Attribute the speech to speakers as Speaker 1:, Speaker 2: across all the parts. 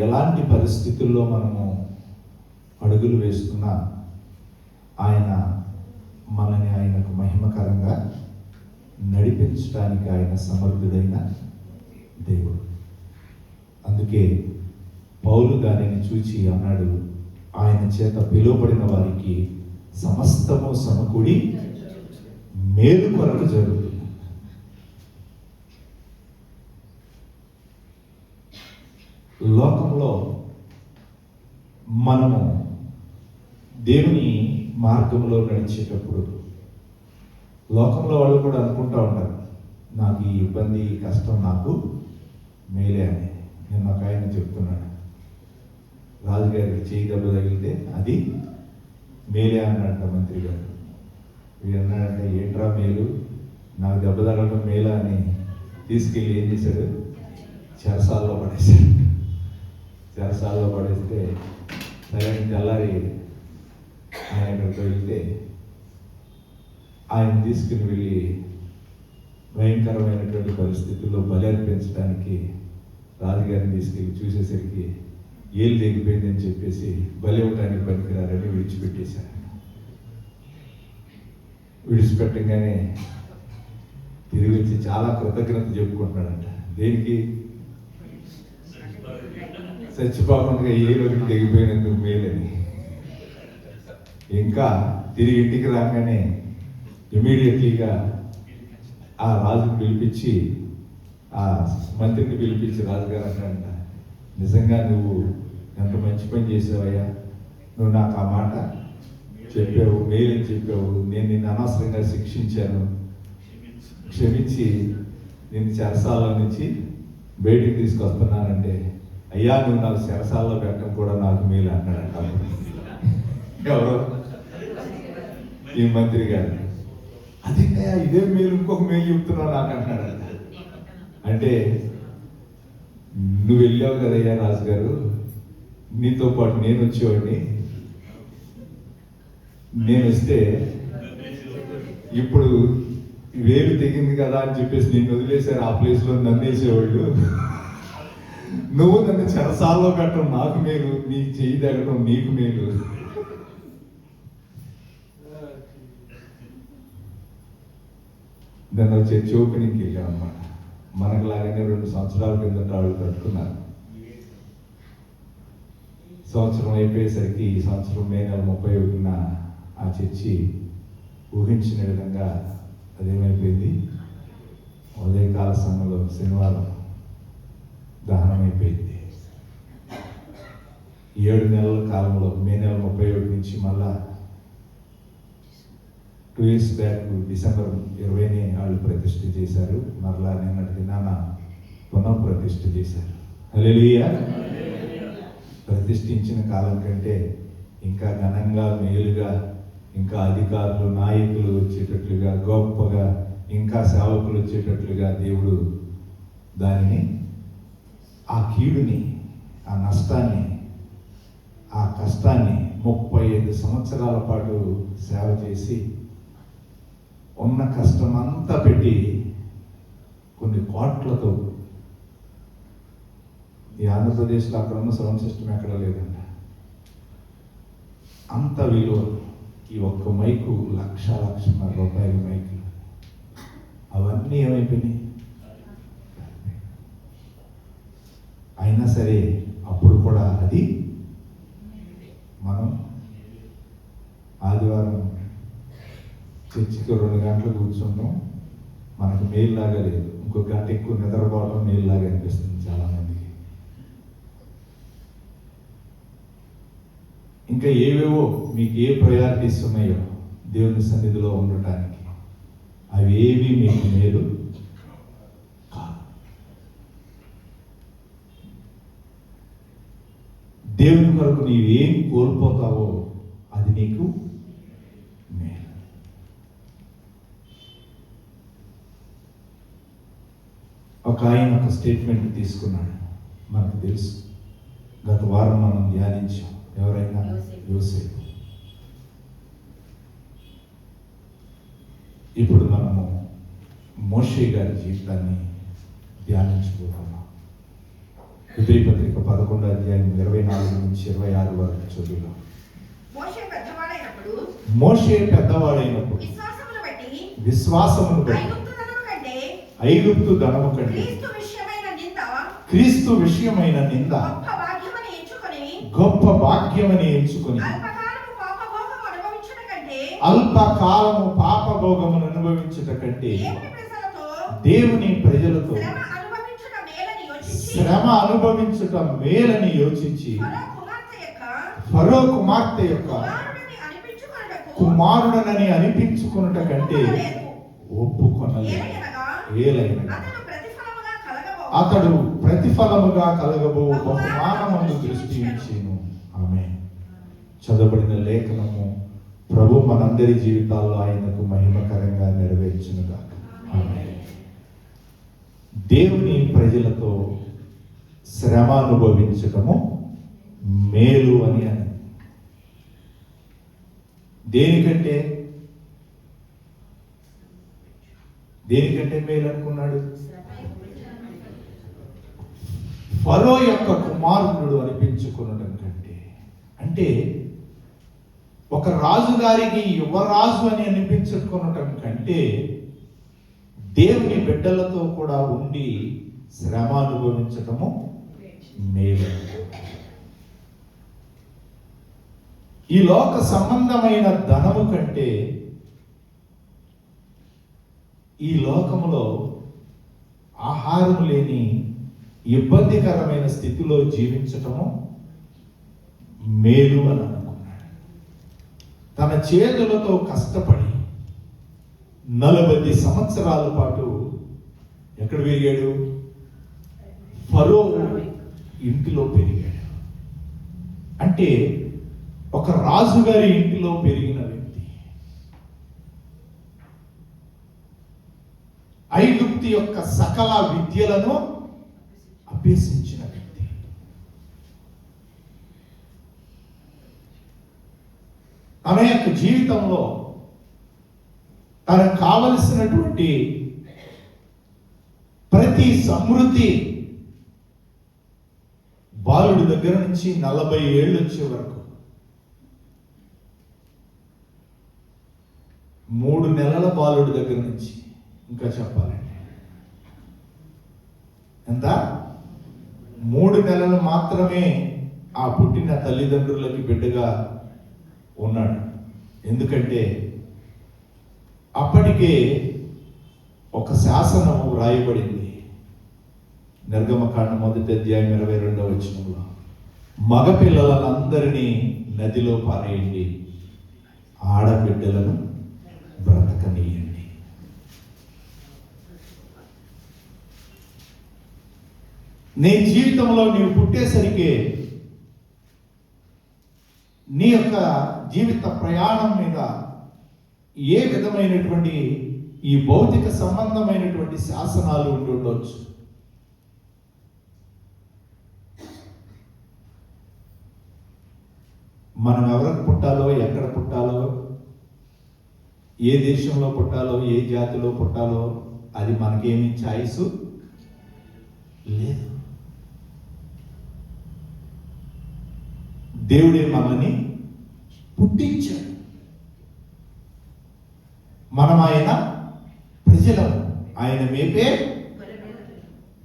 Speaker 1: ఎలాంటి పరిస్థితుల్లో మనము అడుగులు వేస్తున్నా ఆయన మనని ఆయనకు మహిమకరంగా నడిపించడానికి ఆయన సమర్థుడైన దేవుడు. అందుకే పౌలు దానిని చూచి అన్నాడు, ఆయన చేత పిలువబడిన వారికి సమస్తము సమకూడి మేలు కొరకు జరుగుతుంది. లోకంలో మనము దేవుని మార్గంలో నడిచేటప్పుడు లోకంలో వాళ్ళు కూడా అనుకుంటూ ఉంటారు, నాకు ఈ ఇబ్బంది ఈ కష్టం నాకు మేలే అని. నేను ఒక ఆయన చెప్తున్నాను, రాజుగారికి చేయి దెబ్బ తగిలితే అది మేలే అన్నాడంట మంత్రి గారు. వీడు అన్నాడంటే, ఏంట్రా మేలు, నాకు దెబ్బ తగలడం మేలా అని తీసుకెళ్ళి ఏం చేశాడు, చెరసాల్లో పడేశాడు. చెరసాల్లో పడేస్తే సరే తెల్లారి ఆయన అక్కడికి వెళ్తే ఆయన తీసుకుని వెళ్ళి భయంకరమైనటువంటి పరిస్థితుల్లో బలి అర్పించడానికి రాజుగారిని తీసుకెళ్ళి చూసేసరికి ఏళ్ళు తెగిపోయిందని చెప్పేసి బలి ఇవ్వడానికి పనికిరారని విడిచిపెట్టేశారు. విడిచిపెట్టగానే తిరిగి వచ్చి చాలా కృతజ్ఞత చెప్పుకుంటున్నాడంట. దేనికి? చచ్చిపోకుండా ఏ రోజు తెగిపోయినందుకు మేలని. ఇంకా తిరిగి ఇంటికి రాగానే ఇమీడియట్లీగా ఆ రాజుని పిలిపించి, ఆ మంత్రిని పిలిపించి రాజుగారు అంట, నిజంగా నువ్వు ఎంత మంచి పని చేసావయ్యా, నువ్వు నాకు ఆ మాట చెప్పావు, మేలని చెప్పావు, నేను నిన్ను అనవసరంగా శిక్షించాను, క్షమించి నేను చెరసాల నుంచి బయటికి తీసుకొస్తున్నానంటే, అయ్యా నువ్వు నాకు చెరసాల్లో పెట్టడం కూడా నాకు మేలు అన్నాడంట. ఎవరో ఈ మంత్రి గారు. అదే ఇదే మేలు, ఇంకొక మేలు చెప్తున్నావు నాకు అంటున్నాడంట. అంటే నువ్వు వెళ్ళావు కదయ్యా రాజుగారు, నీతో పాటు నేను వచ్చేవాడిని, నేను వస్తే ఇప్పుడు వేలు తెగింది కదా అని చెప్పేసి నిన్ను వదిలేశారు, ఆ ప్లేస్లో నన్ను వేసేవాళ్ళు, నువ్వు నన్ను చెరసాల్లో పెట్టడం నాకు మేలు, నీ చెయ్యి తగ్గడం నీకు మేలు. దాన్ని వచ్చే చోపెనికి వెళ్ళాం అన్నమాట. మనకు లాగానే 2 సంవత్సరాల కిందట వాళ్ళు కట్టుకున్నారు. సంవత్సరం అయిపోయేసరికి ఈ సంవత్సరం మే నెల 31న ఆ చర్చి ఊహించిన విధంగా అదేమైపోయింది, ఉదయకాల సమయంలో శనివారం దహనం అయిపోయింది. 7 నెలల కాలంలో మే నెల 31 నుంచి మళ్ళా 2 years బ్యాక్ డిసెంబర్ 20ని వాళ్ళు ప్రతిష్ఠ చేశారు. మరలా నిన్నటి దినాన పునః ప్రతిష్ఠ చేశారు. హల్లెలూయా. ప్రతిష్ఠించిన కాలం కంటే ఇంకా ఘనంగా, మేలుగా, ఇంకా అధికారులు, నాయకులు వచ్చేటట్లుగా, గొప్పగా, ఇంకా సేవకులు వచ్చేటట్లుగా దేవుడు దానిని, ఆ కీడుని, ఆ నష్టాన్ని, ఆ కష్టాన్ని 35 సంవత్సరాల పాటు సేవ చేసి ఉన్న కష్టం అంతా పెట్టి కొన్ని కోట్లతో, ఈ ఆంధ్రప్రదేశ్లో అక్కడ ఉన్న సౌండ్ సిస్టమ్ ఎక్కడ లేదంట, అంత విలువ. ఈ ఒక్క మైకు లక్షన్నర రూపాయల మైకులు, అవన్నీ ఏమైపోయినాయి. అయినా సరే అప్పుడు కూడా అది మనం ఆదివారం చర్చికి 2 గంటలు కూర్చుంటాం, మనకు మేలు లాగా లేదు. ఇంకొక గంట ఎక్కువ నిద్రపోవడం మేలు లాగా అనిపిస్తుంది చాలామందికి. ఇంకా ఏవేవో మీకు ఏ ప్రయారిటీస్ ఉన్నాయో దేవుని సన్నిధిలో ఉండటానికి, అవి ఏవి మీకు మేలు కాదు. దేవుని కొరకు నీవేం కోల్పోతావో అది నీకు మేలు. ఒక ఆయన ఒక స్టేట్మెంట్ తీసుకున్నాడు, మనకు తెలుసు, గత వారం మనం ధ్యానించాం. ఎవరైనా? యోసేపు. ఇప్పుడు మనము మోషే గారి జీవితాన్ని ధ్యానించుకుంటున్నాం. హెబ్రీ పత్రిక 11వ అధ్యాయం 24 నుంచి 26 వరకు చదువుదాం. మోషే పెద్దవాడైనప్పుడు విశ్వాసమును బట్టి ఐగుప్తు ధనము కంటే క్రీస్తు విషయమైన నింద గొప్ప భాగ్యమని ఎంచుకొని అల్పకాలము పాపభోగమును అనుభవించుట కంటే దేవుని ప్రజలతో శ్రమ అనుభవించుట మేలని యోచించి ఫరో కుమార్తె యొక్క కుమారుడనని అనిపించుకున్నట కంటే ఒప్పుకొనలేదు. ఏలైనగా అతడు ప్రతిఫలముగా కలగబో బహుమానమందు దృష్టి ఉంచెను. ఆమేన్. చదవబడిన లేఖనము ప్రభు మనందరి జీవితాల్లో ఆయనకు మహిమకరంగా నెరవేర్చునుగాక. ఆమేన్. దేవుని ప్రజలతో శ్రమ అనుభవించటము మేలు అని దేనికంటే మేలు అనుకున్నాడు? ఫరో యొక్క కుమారుడు అనిపించుకునడం కంటే, అంటే ఒక రాజుగారికి యువరాజు అని అనిపించుకునటం కంటే దేవుని బిడ్డలతో కూడా ఉండి శ్రమ అనుభవించటము మేలు. ఈ లోక సంబంధమైన ధనము కంటే ఈ లోకములో ఆహారం లేని ఇబ్బందికరమైన స్థితిలో జీవించటము మేలు అని అనుకున్నాడు. తన చేతులతో కష్టపడి 40 సంవత్సరాల పాటు ఎక్కడ పెరిగాడు? ఫరో ఇంటిలో పెరిగాడు. అంటే ఒక రాజుగారి ఇంటిలో పెరిగిన వ్యక్తి, ఐగుప్తు యొక్క సకల విద్యలను అభ్యసించిన వ్యక్తి. తన యొక్క జీవితంలో తనకు కావలసినటువంటి ప్రతి సమృద్ధి బాలుడి దగ్గర నుంచి 40 ఏళ్ళు వచ్చే వరకు 3 నెలల బాలుడి దగ్గర నుంచి, ఇంకా చెప్పాలంటే ఎంత, 3 నెలలు మాత్రమే ఆ పుట్టిన తల్లిదండ్రులకి బిడ్డగా ఉన్నాడు. ఎందుకంటే అప్పటికే ఒక శాసనం వ్రాయబడింది. నిర్గమకాండం 1వ అధ్యాయం 22వ వచనంలో, మగపిల్లలందరినీ నదిలో పారేయండి, ఆడబిడ్డలను బ్రతకనీయండి. నీ జీవితంలో నీవు పుట్టేసరికి నీ యొక్క జీవిత ప్రయాణం మీద ఏ విధమైనటువంటి ఈ భౌతిక సంబంధమైనటువంటి శాసనాలు ఉండొచ్చు. మనం ఎవరికి పుట్టాలో, ఎక్కడ పుట్టాలో, ఏ దేశంలో పుట్టాలో, ఏ జాతిలో పుట్టాలో అది మనకేమీ చాయిస్ లేదు. దేవుడే మనల్ని పుట్టించాడు. మనం ఆయన ప్రజలం, ఆయన మేపే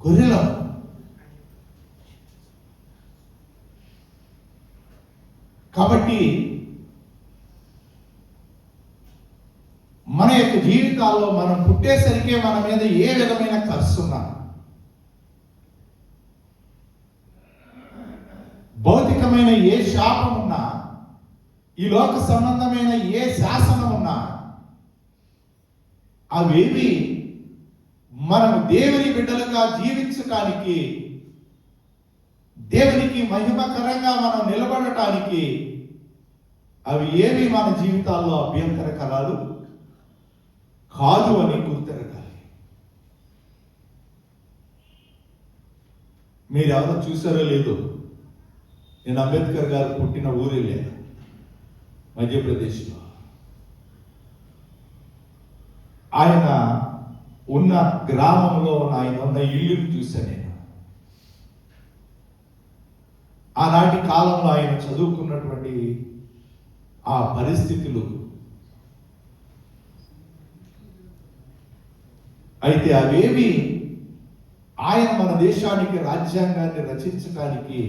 Speaker 1: గొర్రెలం. కాబట్టి మన యొక్క జీవితాల్లో మనం పుట్టేసరికే మన మీద ఏ విధమైన ఖర్చు ఉన్నా, భౌతికమైన ఏ శాపం ఉన్నా, ఈ లోక సంబంధమైన ఏ శాసనం ఉన్నా, అవేవి మనం దేవుని బిడ్డలుగా జీవించటానికి, దేవునికి మహిమకరంగా మనం నిలబడటానికి అవి ఏవి మన జీవితాల్లో అభ్యంతరకరాలు కాదు అని గుర్తెరగాలి. మీరు ఎవరో చూసారో లేదో, నేను అంబేద్కర్ గారు పుట్టిన ఊరిలే మధ్యప్రదేశ్లో. ఆయన ఉన్న గ్రామంలో ఆయన ఉన్న ఇల్లుని చూశాను నేను. ఆనాటి కాలంలో ఆయన చదువుకున్నటువంటి ఆ పరిస్థితులు. అయితే అవేవి ఆయన మన దేశానికి రాజ్యాంగాన్ని రచించడానికి,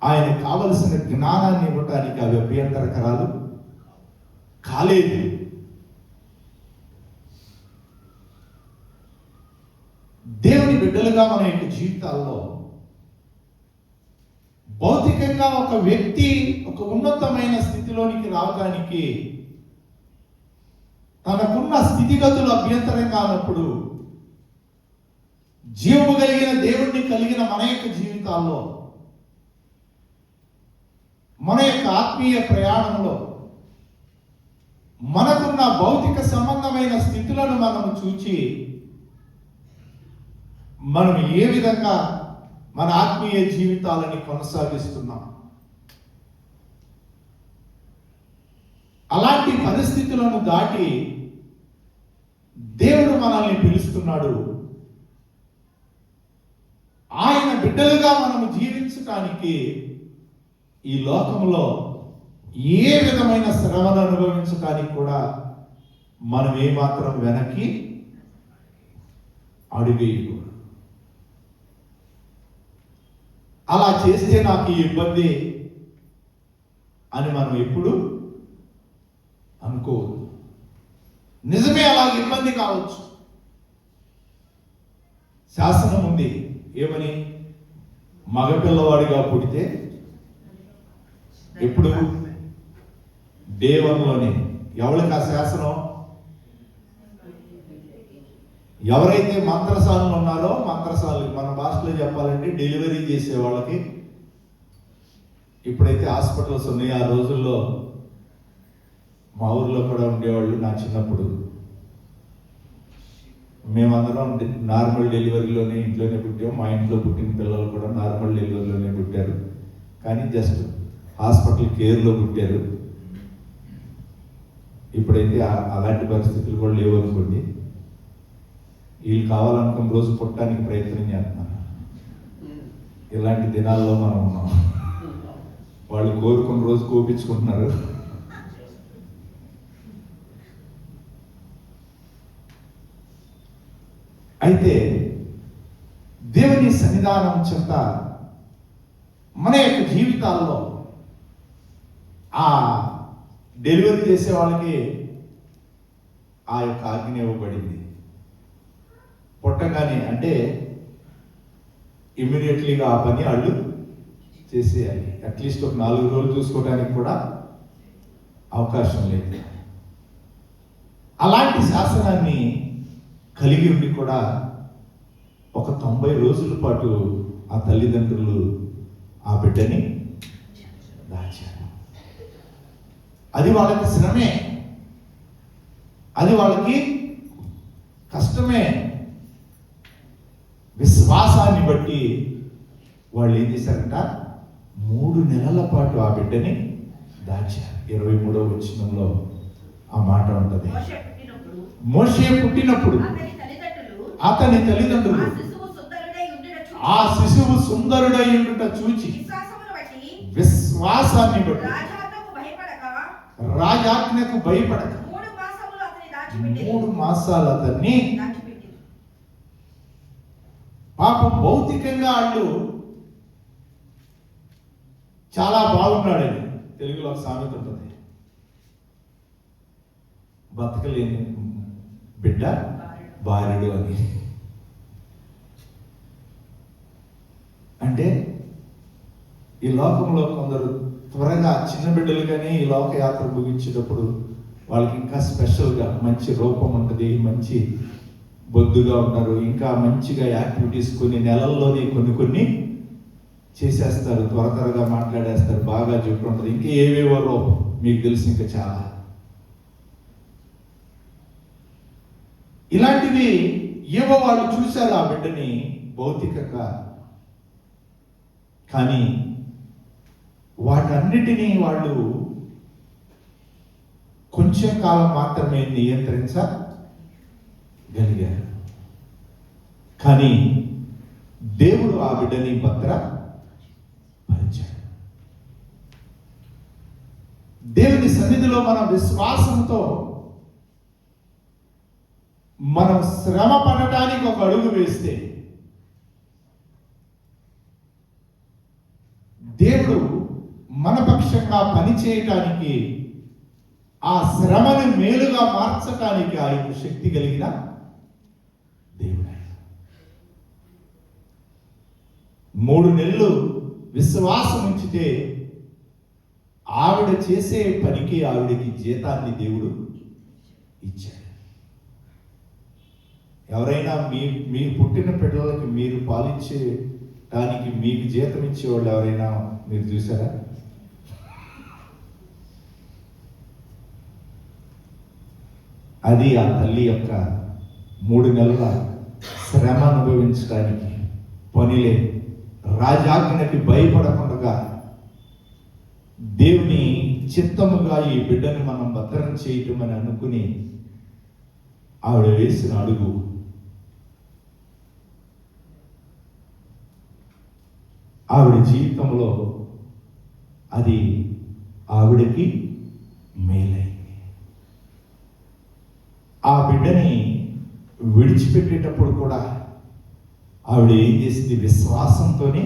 Speaker 1: ఆయన కావలసిన జ్ఞానాన్ని ఇవ్వటానికి అవి అభ్యంతరకరాలు కాలేదు. దేవుని బిడ్డలుగా మన యొక్క జీవితాల్లో భౌతికంగా ఒక వ్యక్తి ఒక ఉన్నతమైన స్థితిలోనికి రావడానికి తనకున్న స్థితిగతులు అభ్యంతరం కానప్పుడు, జీవము కలిగిన దేవుణ్ణి కలిగిన మన యొక్క జీవితాల్లో, మన యొక్క ఆత్మీయ ప్రయాణంలో మనకున్న భౌతిక సంబంధమైన స్థితులను మనం చూచి మనం ఏ విధంగా మన ఆత్మీయ జీవితాలని కొనసాగిస్తున్నాం. అలాంటి పరిస్థితులను దాటి దేవుడు మనల్ని పిలుస్తున్నాడు. ఆయన బిడ్డలుగా మనము జీవించటానికి ఈ లోకంలో ఏ విధమైన శ్రమను అనుభవించడానికి కూడా మనం ఏమాత్రం వెనక్కి అడుగేయకూడదు. అలా చేస్తే నాకు ఈ ఇబ్బంది అని మనం ఎప్పుడు అనుకోవద్దు. నిజమే, అలా ఇబ్బంది కావచ్చు. శాసనం ఉంది ఏమని? మగపిల్లవాడిగా పుడితే ఎప్పుడు దేవంలోనే. ఎవరికి ఆ శాసనం? ఎవరైతే మంత్రసాలను ఉన్నారో, మంత్రసాలు మన భాషలో చెప్పాలంటే డెలివరీ చేసే వాళ్ళకి. ఇప్పుడైతే హాస్పిటల్స్ ఉన్నాయి, ఆ రోజుల్లో మా ఊర్లో కూడా ఉండేవాళ్ళు. నా చిన్నప్పుడు మేమందరం నార్మల్ డెలివరీలోనే ఇంట్లోనే పుట్టాం. మా ఇంట్లో పుట్టిన పిల్లలు కూడా నార్మల్ డెలివరీలోనే పుట్టారు, కానీ జస్ట్ హాస్పిటల్ కేర్లో పుట్టారు. ఇప్పుడైతే అలాంటి పరిస్థితులు కూడా లేవు అనుకోండి. వీళ్ళు కావాలనుకున్న రోజు పుట్టడానికి ప్రయత్నం చేస్తున్నారు. ఇలాంటి దినాల్లో మనం ఉన్నాం. వాళ్ళు కోరుకున్న రోజు కోపించుకుంటున్నారు. అయితే దేవుని సన్నిధానం చెంత మన యొక్క జీవితాల్లో ఆ డెలివరీ చేసే వాళ్ళకి ఆ యొక్క ఆజ్ఞ ఇవ్వబడింది. పుట్టగానే అంటే ఇమ్మీడియట్లీగా ఆ పని వాళ్ళు చేసేయాలి. అట్లీస్ట్ ఒక 4 రోజులు చూసుకోవడానికి కూడా అవకాశం లేదు. అలాంటి శాసనాన్ని కలిగి ఉండి కూడా ఒక 90 రోజుల పాటు ఆ తల్లిదండ్రులు ఆ బిడ్డని దాచారు. అది వాళ్ళకి శ్రమే, అది వాళ్ళకి కష్టమే. విశ్వాసాన్ని బట్టి వాళ్ళు ఏం చేశారంట? 3 నెలల పాటు ఆ బిడ్డని దాచారు. 23వ వచనంలో ఆ మాట ఉంటుంది. మోషే పుట్టినప్పుడు అతని తల్లిదండ్రులు ఆ శిశువు సుందరుడై ఉండుట చూచి విశ్వాసాన్ని బట్టి రాజాజ్ఞకు భయపడక 3 మాసాలు అతన్ని పాపం భౌతికంగా వాళ్ళు చాలా బాగున్నాడని తెలుగులో ఒక సామెత ఉంటుంది, బతకలేని బిడ్డ భార్యడు అని. అంటే ఈ లోకంలో కొందరు త్వరగా చిన్న బిడ్డలుగానే ఈ లోక యాత్ర ముగించేటప్పుడు వాళ్ళకి ఇంకా స్పెషల్గా మంచి రూపం ఉంటుంది, మంచి బొద్దుగా ఉంటారు, ఇంకా మంచిగా యాక్టివిటీస్ కొన్ని నెలల్లోనే కొన్ని చేసేస్తారు, త్వరగా మాట్లాడేస్తారు, బాగా జుట్టు ఉంటుంది, ఇంకా ఏవేవో రూపం మీకు తెలుసు ఇంకా చాలా. ఇలాంటివి ఏవో వాళ్ళు చూశారు ఆ బిడ్డని భౌతికంగా. కానీ వాటన్నిటినీ వాళ్ళు కొంచెం కాలం మాత్రమే దేవుని సన్నిధిలో మనం విశ్వాసంతో మనం శ్రమ పడటానికి ఒక అడుగు వేస్తే దేవుడు మన పక్షంగా పనిచేయటానికి, ఆ శ్రమని మేలుగా మార్చటానికి ఆయన శక్తి కలిగిన దేవుడు. 3 నెలలు విశ్వాసం ఉంచితే ఆవిడ చేసే పనికి ఆవిడకి జీతాన్ని దేవుడు ఇచ్చాడు. ఎవరైనా మీ పుట్టిన పిల్లలకి మీరు పాలించేటానికి మీకు జీతం ఇచ్చేవాళ్ళు ఎవరైనా మీరు చూసారా? అది ఆ తల్లి యొక్క 3 నెలల శ్రమ అనుభవించడానికి పనిలే రాజాజ్ఞకి భయపడకుండా దేవుని చిత్తముగా ఈ బిడ్డని మనం భద్రం చేయటం అని అనుకుని ఆవిడ వేసిన అడుగు ఆవిడ జీవితంలో అది ఆవిడకి మేలైంది. ఆ బిడ్డని విడిచిపెట్టేటప్పుడు కూడా ఆవిడ ఏం చేసింది? విశ్వాసంతోనే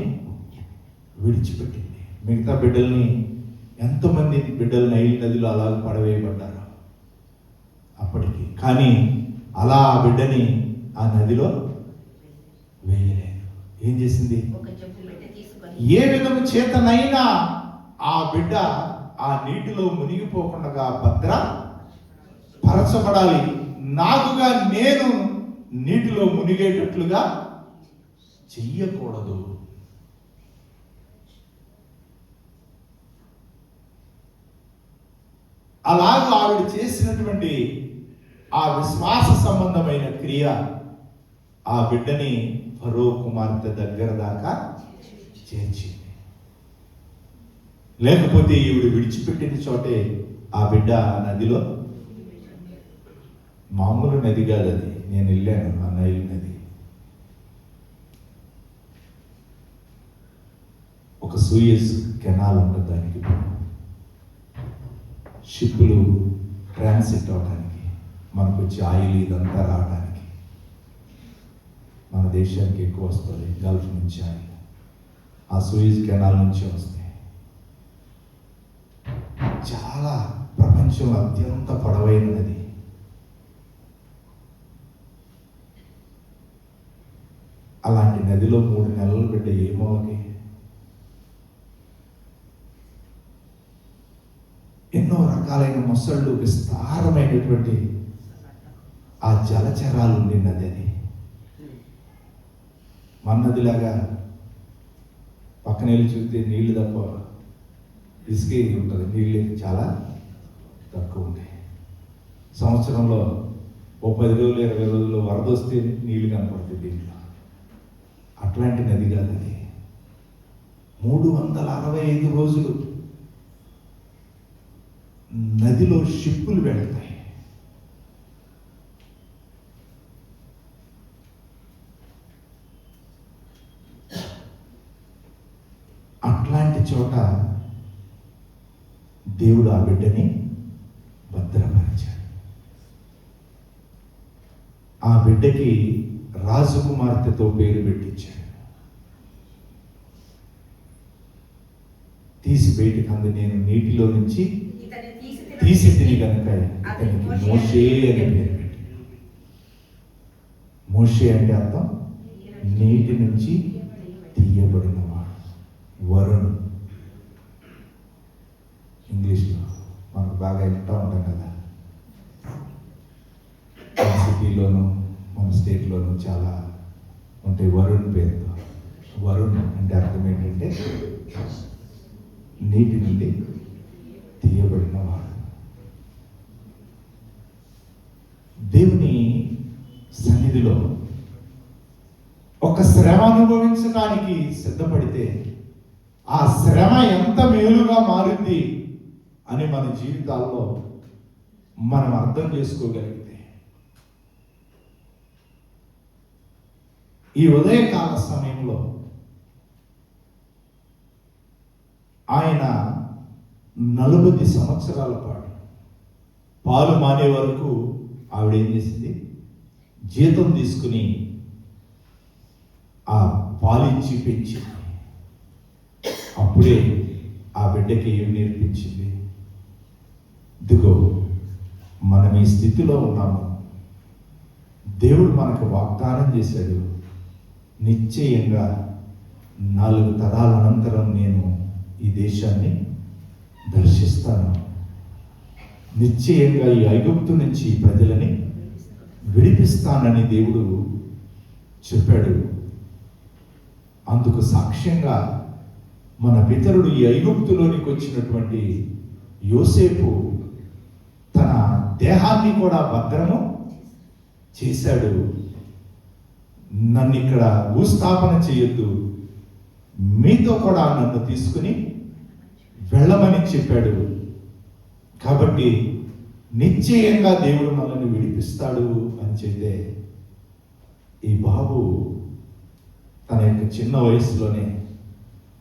Speaker 1: విడిచిపెట్టింది. మిగతా బిడ్డల్ని, ఎంతమంది బిడ్డలు నైల్ నదిలో అలా పడవేయబడ్డారు అప్పటికి, కానీ అలా ఆ బిడ్డని ఆ నదిలో వేయలేదు. ఏం చేసింది? ఏ విధము చేతనైనా ఆ బిడ్డ ఆ నీటిలో మునిగిపోకుండా భద్ర పరచబడాలి, నాకుగా నేను నీటిలో మునిగేటట్లుగా చెయ్యకూడదు. అలాగూ ఆవిడ చేసినటువంటి ఆ విశ్వాస సంబంధమైన క్రియ ఆ బిడ్డని ఫరో కుమార్తె దగ్గర దాకా చేర్చింది. లేకపోతే ఈవిడ విడిచిపెట్టిన చోటే ఆ బిడ్డ నదిలో, మామూలు నది కాదు అది, నేను వెళ్ళాను ఆ నైల్ నది, ఒక సూయజ్ కెనాల్ ఉంటుంది, దానికి షిప్పులు ట్రాన్సిట్ అవడానికి, మనకు వచ్చి ఆయిల్ ఇదంతా రావడానికి, మన దేశానికి ఎక్కువ వస్తుంది గల్ఫ్ నుంచి ఆయిల్, ఆ సూయజ్ కెనాల్ నుంచి వస్తాయి. చాలా ప్రపంచంలో అత్యంత పొడవైన నది. అలాంటి నదిలో 3 నెలలు బిడ్డ ఏమోకి ఎన్నో రకాలైన మొసళ్ళు, విస్తారమైనటువంటి ఆ జలచరాలు ఉండి నది అది. మన నదిలాగా పక్కన వెళ్ళి చూస్తే నీళ్లు తప్ప ఇసుకే ఉంటుంది, నీళ్ళు చాలా తక్కువ ఉంటాయి. సంవత్సరంలో ఓ 10 రోజులు 20 రోజులు వరద వస్తే నీళ్లు కనపడుతుంది దీంట్లో. అట్లాంటి నది కాదు అది. 365 రోజులు నదిలో షిప్పులు వెళతాయి. అట్లాంటి చోట దేవుడు ఆ బిడ్డని భద్రపరిచాడు. ఆ బిడ్డకి రాజకుమార్తెతో పేరు పెట్టించాడు. తీసి బయటకు అంది, నేను నీటిలో నుంచి తీసి తిని కనుక ఇతనికి మోషే అని పేరు పెట్టి. మోషే అంటే అర్థం నీటి నుంచి తీయబడిన వాడు, వరుణ్. ఇంగ్లీష్లో మనకు బాగా వింటూ ఉంటాం కదా, మన సిటీలోను మన స్టేట్లోను చాలా ఉంటాయి వరుణ్ పేరుతో. వరుణ్ అంటే అర్థం ఏంటంటే నీటి నుండి తీయబడిన వాడు. దేవుని సన్నిధిలో ఒక శ్రమ అనుభవించడానికి సిద్ధపడితే ఆ శ్రమ ఎంత మేలుగా మారింది అని మన జీవితాల్లో మనం అర్థం చేసుకోగలిగితే, ఈ ఉదయకాల సమయంలో ఆయన 40 సంవత్సరాల పాటు పాలు మానే వరకు ఆవిడ ఏం చేసింది, జీతం తీసుకుని ఆ పాలిచ్చి పెంచింది. అప్పుడే ఆ బిడ్డకి ఏం నేర్పించింది, ఇదిగో మనం ఈ స్థితిలో ఉన్నాము, దేవుడు మనకు వాగ్దానం చేశాడు, నిశ్చయంగా 4 తరాల అనంతరం నేను ఈ దేశాన్ని దర్శిస్తాను, నిశ్చయంగా ఈ ఐగుప్తు నుంచి ఈ ప్రజలని విడిపిస్తానని దేవుడు చెప్పాడు. అందుకు సాక్ష్యంగా మన పితరుడు ఈ ఐగుప్తులోనికి వచ్చినటువంటి యోసేపు తన దేహాన్ని కూడా భద్రము చేశాడు. నన్ను ఇక్కడ భూస్థాపన చేయొద్దు, మీతో కూడా నన్ను తీసుకుని వెళ్ళమని చెప్పాడు. కాబట్టి నిశ్చయంగా దేవుడు మనల్ని విడిపిస్తాడు అని చెప్తే ఈ బాబు తన యొక్క చిన్న వయసులోనే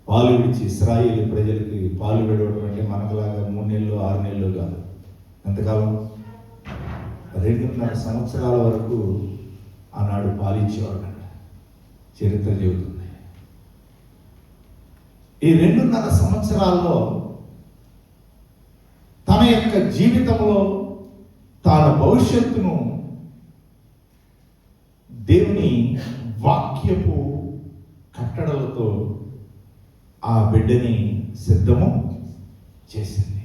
Speaker 1: పాలు విడిచి ఇశ్రాయేలు ప్రజలకి పాలు విడవడం అంటే మనకులాగా 3 నెలలు 6 నెలలు కాదు, ఎంతకాలం 2.5 సంవత్సరాల వరకు ఆనాడు పాలించేవాడు చరిత్ర చెబుతుంది. ఈ 2.5 సంవత్సరాల్లో తన యొక్క జీవితంలో తాను భవిష్యత్తును దేవుని వాక్యపు కట్టడలతో ఆ బిడ్డని సిద్ధము చేసింది.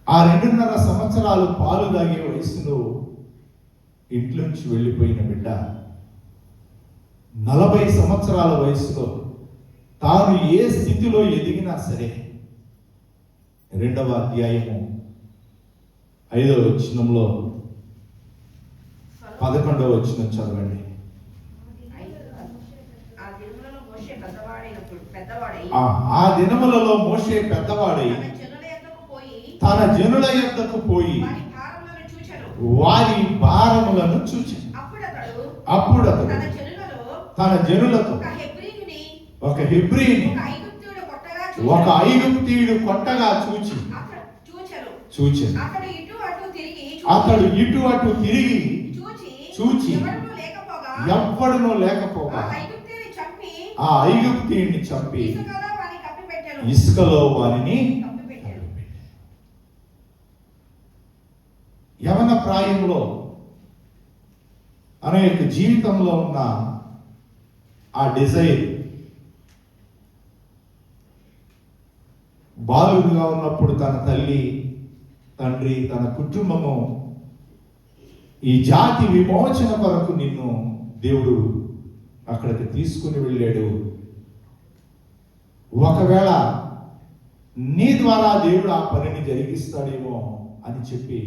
Speaker 1: ఆ 2.5 సంవత్సరాలు పాలు తాగే వయసులో ఇంట్లోంచి వెళ్ళిపోయిన బిడ్డ 40 సంవత్సరాల వయసులో తాను ఏ స్థితిలో ఎదిగినా సరే 2వ అధ్యాయము 5వ వచనంలో 11వ వచనం చదవండి. ఆ దినములలో మోషే పెద్దవాడై తన జనుల యొద్దకు పోయి వారి భారములను చూచెను. అప్పుడు అతడు తన జనులతో ఒక హెబ్రీని ఒక ఐగుప్తీయుడు కొట్టగా చూచెను. అతడు ఇటు అటు తిరిగి చూచి ఎవ్వడునూ లేకపోగా ఆ ఐగుప్తీయుడిని చంపి ఇసుకలో వారిని యవన ప్రాయంలో అనేక జీవితంలో ఉన్న ఆ డిజైర్ బాలుడుగా ఉన్నప్పుడు తన తల్లి తండ్రి తన కుటుంబము ఈ జాతి విమోచన కొరకు నిన్ను దేవుడు అక్కడికి తీసుకుని వెళ్ళాడు, ఒకవేళ నీ ద్వారా దేవుడు ఆ పనిని జరిగిస్తాడేమో అని చెప్పి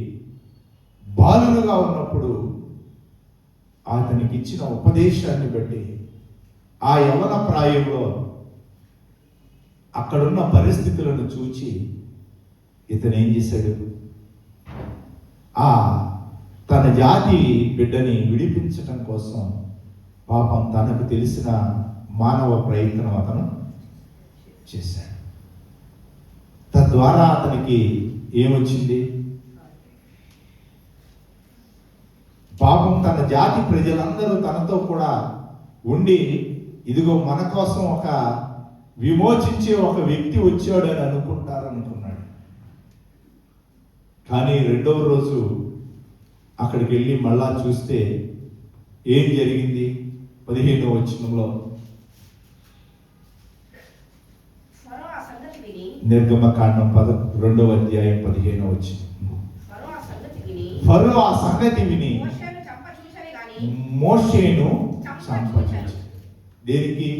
Speaker 1: బాలుడుగా ఉన్నప్పుడు అతనికి ఇచ్చిన ఉపదేశాన్ని బట్టి ఆ యవన ప్రాయంలో అక్కడున్న పరిస్థితులను చూచి ఇతను ఏం చేశాడు, ఆ తన జాతి బిడ్డని విడిపించటం కోసం పాపం తనకు తెలిసిన మానవ ప్రయత్నం అతను చేశాడు. తద్వారా అతనికి ఏమొచ్చింది, పాపం తన జాతి ప్రజలందరూ తనతో కూడా ఉండి ఇదిగో మన కోసం ఒక విమోచించే ఒక వ్యక్తి వచ్చాడు అని అనుకున్నాడు. కానీ 2వ రోజు అక్కడికి వెళ్ళి మళ్ళా చూస్తే ఏం జరిగింది, 15వ వచనంలో నిర్గమకాండం 2వ అధ్యాయం 15వ వచనం. ఫరో ఆ సంగతి విని మోషేను చంపచేశాడు. దేనికి?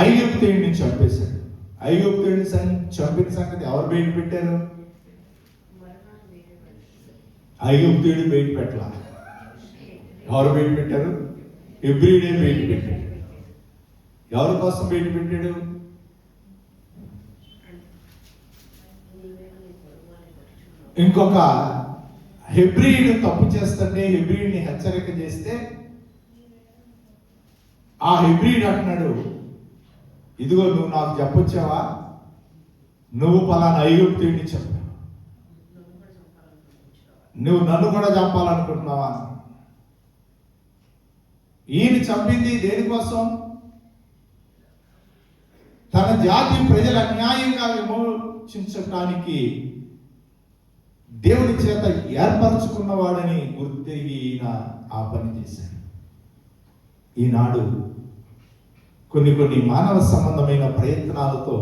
Speaker 1: ఐగుప్తీయుడిని చంపేశాడు. ఐగుప్తీయుడిని చంపిన సంగతి ఎవరు బయట పెట్టారు? ఐగుప్తీయుడు బయట పెట్టాల. ఎవరు బయట పెట్టారు? హెబ్రీయుడే బయట పెట్టాడు. ఎవరి కోసం బయట పెట్టాడు? ఇంకొక హెబ్రీయుడు తప్పు చేస్తుంటే హెబ్రీయుడిని హెచ్చరిక చేస్తే ఆ హెబ్రీయుడు అంటున్నాడు, ఇదిగో నువ్వు నాకు చెప్పొచ్చావా, నువ్వు పలానా ఐగుప్తుడిని చెప్పావు, నువ్వు నన్ను కూడా చంపాలనుకుంటున్నావా? ఈయన చంపింది దేనికోసం? తన జాతి ప్రజల అన్యాయంగా విమోచించటానికి దేవుని చేత ఏర్పరచుకున్నవాడని గుర్తిరిగి ఈయన ఆ పని చేశాడు. ఈనాడు కొన్ని మానవ సంబంధమైన ప్రయత్నాలతో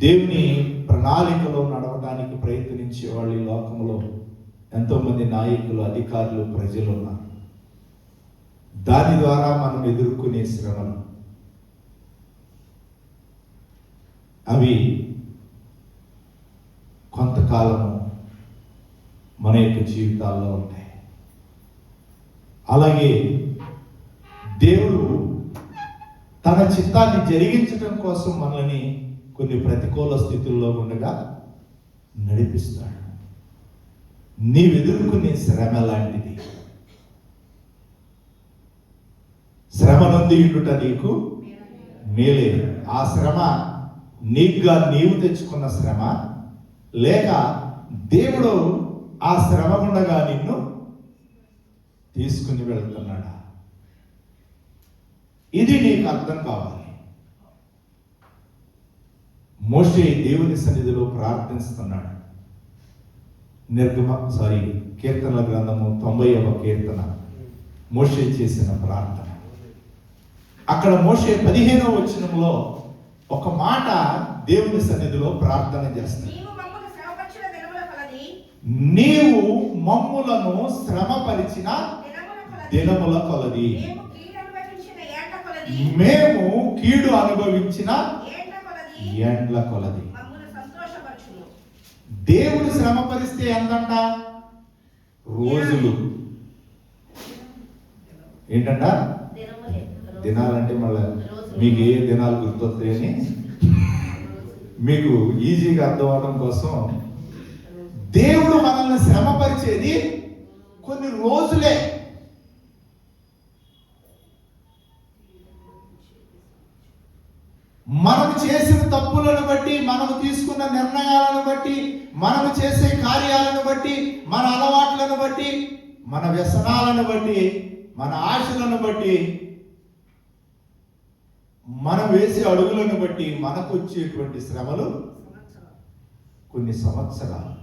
Speaker 1: దేవుని ప్రణాళికలో నడవడానికి ప్రయత్నించే వాళ్ళు ఈ లోకంలో ఎంతోమంది నాయకులు, అధికారులు, ప్రజలు ఉన్నారు. దాని ద్వారా మనం ఎదుర్కొనే శ్రమలు అవి కొంతకాలము మన యొక్క జీవితాల్లో ఉంటాయి. అలాగే దేవుడు తన చిత్తాన్ని జరిగించడం కోసం మనల్ని కొన్ని ప్రతికూల స్థితుల్లో ఉండగా నడిపిస్తాడు. నీవు ఎదుర్కొనే శ్రమ లాంటిది. శ్రమ నుండి ఉండుట నీకు మేలే. ఆ శ్రమ నీకుగా నీవు తెచ్చుకున్న శ్రమ, లేక దేవుడు ఆ శ్రమ ఉండగా నిన్ను తీసుకుని వెళ్తున్నాడా? ఇది నీకు అర్థం కావాలి. మోషే దేవుని సన్నిధిలో ప్రార్థిస్తున్నాడు. కీర్తనల గ్రంథము 90వ కీర్తన మోషే చేసిన ప్రార్థన. అక్కడ మోషే 15వ వచనంలో ఒక మాట దేవుని సన్నిధిలో ప్రార్థన చేస్తాడు. నీవు మమ్ములను శ్రమపరిచిన దినముల కొలది, మేము కీడు అనుభవించిన ఏండ్ల కొలది. దేవుడు శ్రమ పరిస్తే ఎంతంట? రోజులు. ఏంటంట? దినాలంటే మళ్ళీ మీకు ఏ దినాలు గుర్తొస్తాయని మీకు ఈజీగా అర్థం అవడం కోసం దేవుడు మనల్ని శ్రమ పరిచేది కొన్ని రోజులే. మనము చేసిన తప్పులను బట్టి, మనము తీసుకున్న నిర్ణయాలను బట్టి, మనము చేసే కార్యాలను బట్టి, మన అలవాట్లను బట్టి, మన వ్యసనాలను బట్టి, మన ఆశలను బట్టి, మనం వేసే అడుగులను బట్టి మనకు వచ్చేటువంటి శ్రమలు కొన్ని సంవత్సరాలు.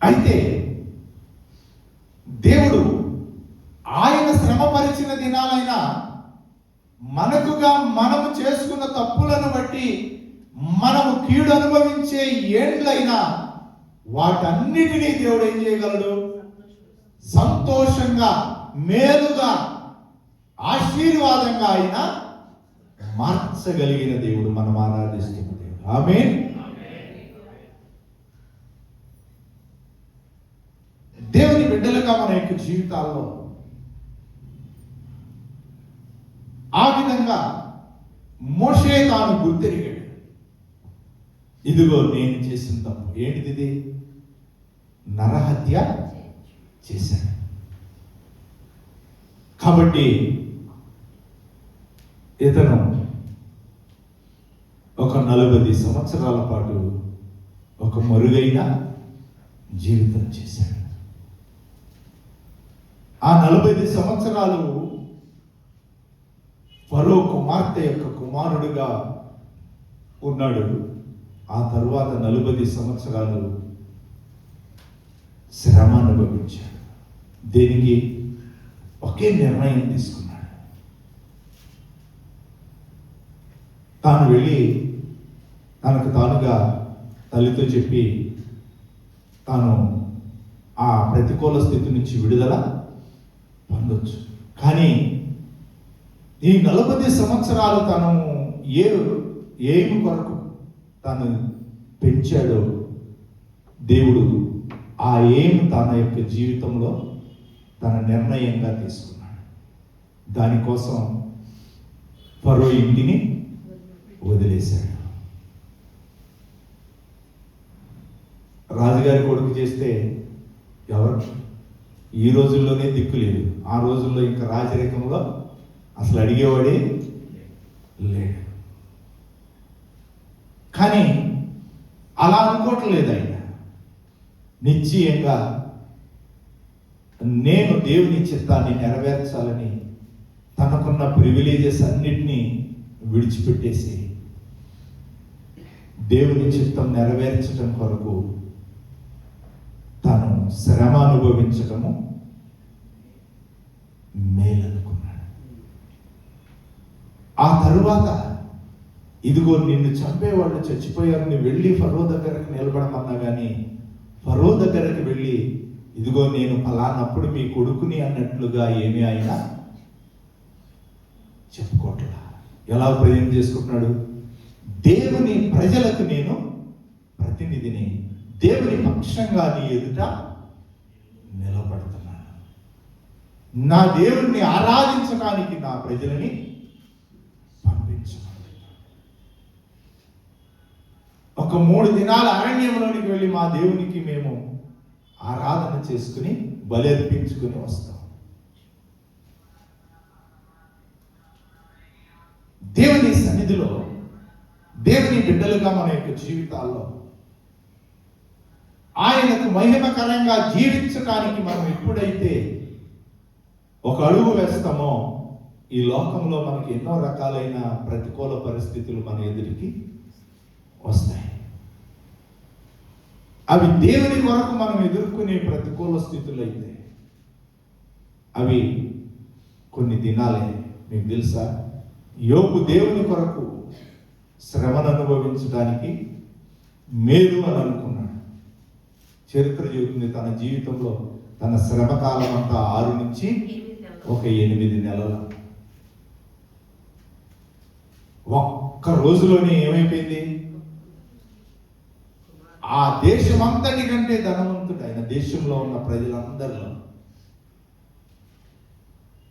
Speaker 1: అయితే దేవుడు ఆయన శ్రమ పరిచిన దినాలైనా మనకుగా మనము చేసుకున్న తప్పులను బట్టి మనము కీడు అనుభవించే ఏండ్లైనా వాటన్నిటినీ దేవుడు ఏం చేయగలడు? సంతోషంగా, మేలుగా, ఆశీర్వాదంగా ఆయన మార్చగలిగిన దేవుడు మనం ఆరాధిస్తున్న దేవుడు. ఆమేన్. దేవుని బిడ్డలుగా మన యొక్క జీవితాల్లో ఆ విధంగా మోషే తాను గుర్తెరిగాడు. ఇదిగో నేను చేసిన తప్పు ఏంటిది? నరహత్య చేశాను. కాబట్టి ఇతను ఒక 40 సంవత్సరాల పాటు ఒక మరుగైన జీవితం చేశాడు. ఆ 40 సంవత్సరాలు ఫరో కుమార్తె యొక్క కుమారుడుగా ఉన్నాడు. ఆ తరువాత 40 సంవత్సరాలు శ్రమ అనుభవించాడు. దేనికి? ఒకే నిర్ణయం తీసుకున్నాడు. తాను వెళ్ళి తనకు తానుగా తల్లితో చెప్పి తాను ఆ ప్రతికూల స్థితి నుంచి విడుదల పొందొచ్చు. కానీ ఈ 40 సంవత్సరాలు తను ఏమి కొరకు తను పెంచాడో దేవుడు ఆ తన యొక్క జీవితంలో తన నిర్ణయంగా తీసుకున్నాడు. దానికోసం ఫరో ఇంటిని వదిలేశాడు. రాజుగారి కొడుకు చేస్తే ఎవరు ఈ రోజుల్లోనే దిక్కు లేదు. ఆ రోజుల్లో ఇంకా రాజరికంలో అసలు అడిగేవాడే లేడు. కానీ అలా అనుకోవట్లేదు ఆయన. నిశ్చయంగా నేను దేవుని చిత్తాన్ని నెరవేర్చాలని తనకున్న ప్రివిలేజెస్ అన్నిటినీ విడిచిపెట్టేసి దేవుని చిత్తం నెరవేర్చడం కొరకు తాను శ్రమ అనుభవించటము మేలనుకున్నాడు. ఆ తరువాత ఇదిగో నిన్ను చంపేవాళ్ళు చచ్చిపోయారు, నువ్వు వెళ్ళి ఫరో దగ్గరకు నిలబడమన్నా కానీ ఫరో దగ్గరకు వెళ్ళి ఇదిగో నేను ఫలానప్పుడు మీ కొడుకుని అన్నట్లుగా ఏమీ అయినా చెప్పుకోవట్లా. ఎలా ప్రయోజనం చేసుకుంటున్నాడు? దేవుని ప్రజలకు నేను ప్రతినిధిని, దేవుని పక్షంగా నీ ఎదుట నిలబడుతున్నాను, నా దేవుణ్ణి ఆరాధించడానికి నా ప్రజలని పంపించమని. ఒక 3 దినాల అరణ్యంలోనికి వెళ్ళి మా దేవునికి మేము ఆరాధన చేసుకుని బలి అర్పించుకుని వస్తాం. దేవుని సన్నిధిలో దేవుని బిడ్డలుగా మన యొక్క జీవితాల్లో ఆయనకు మహిమకరంగా జీవించడానికి మనం ఎప్పుడైతే ఒక అడుగు వేస్తామో ఈ లోకంలో మనకి ఎన్నో రకాలైన ప్రతికూల పరిస్థితులు మన ఎదురికి వస్తాయి. అవి దేవుని కొరకు మనం ఎదుర్కొనే ప్రతికూల స్థితులు అయితే అవి కొన్ని దినాలే. మీకు తెలుసా, యోబు దేవుని కొరకు శ్రమను అనుభవించడానికి మేలు అని అనుకున్నాడు. చరిత్ర చెబుతుంది తన జీవితంలో తన శ్రమ కాలం అంతా 6 నుంచి ఒక 8 నెలలు. ఒక్క రోజులోనే ఏమైపోయింది? ఆ దేశమంతటి కంటే ధనవంతుడు ఆయన, దేశంలో ఉన్న ప్రజలందరిలో.